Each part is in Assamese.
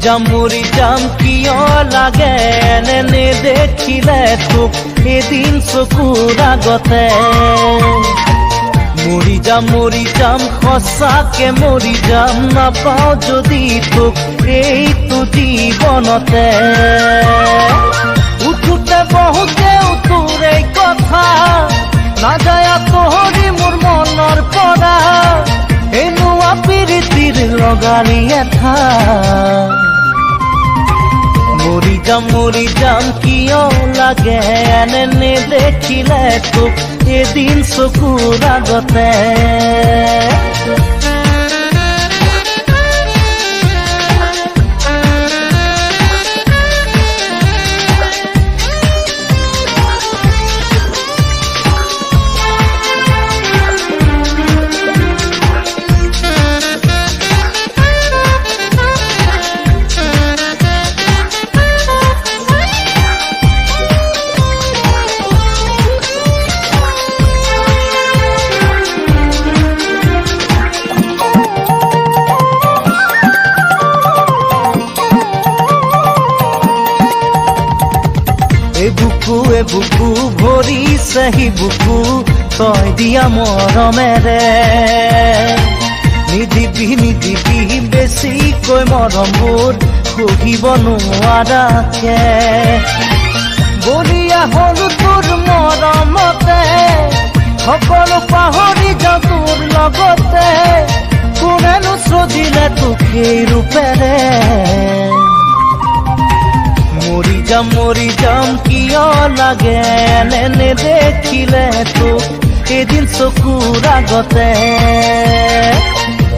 মৰি যাম কিয় লাগে এনে নেদেখিলে তোক এদিন চকুৰ আগতে মৰি যাম সঁচাকে মৰি যাম নাপাওঁ যদি তোক এইটো জীৱনতে উঠোতে বহুতে তোৰে কথা নাযায় আঁতৰি মোৰ মনৰ পৰা এনেকুৱা প্ৰীতিৰ লগাৰী এঠা মৰি যাম কিয় লাগে এনে নেদেখিলে তোক এদিন চকুৰ আগতে বুকু ভৰিছে সি বুকু তই দিয়া মৰমেৰে নিদিবি বেছিকৈ মৰমবোৰ সহিব নোৱাৰাকে বলিয়া হলো তোৰ মৰমতে সকলো পাহৰি যাওঁ তোৰ লগতে কোনেনো সজিলে তোক সেই ৰূপেৰে মৰি যাম কিয় লাগে এনে নেদেখিলে তোক এদিন চকুৰ আগতে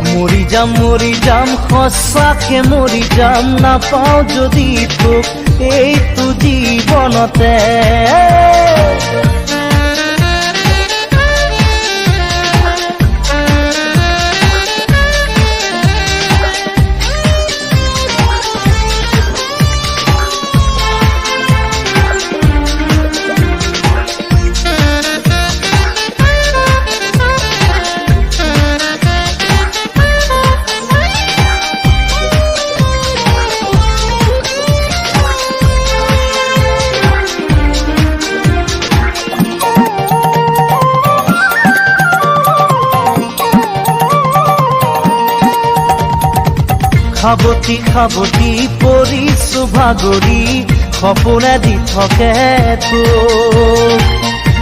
মৰি যাম সঁচাকে মৰি যাম নাপাওঁ যদি তোক এইটো জীৱনতে খাবতি পৰিছো ভাগৰি সপোনে দি থাকে তোক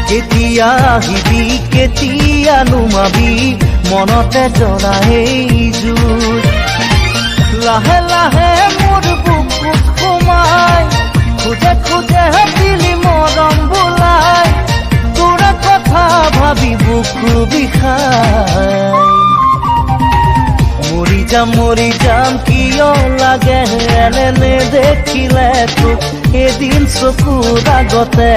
কেতিয়া আহিবি কেতিয়া নুমাবি মনতে জ্বলা এই জুই লাহে লাহে মোৰ বুকুত সোমাই খোজে দিলি মৰম বোলাই তোৰ কথা ভাবি বুকু বিষাই মৰি যাম কিয় লাগে এনে নেদেখিলে তোক এদিন চকুৰ আগতে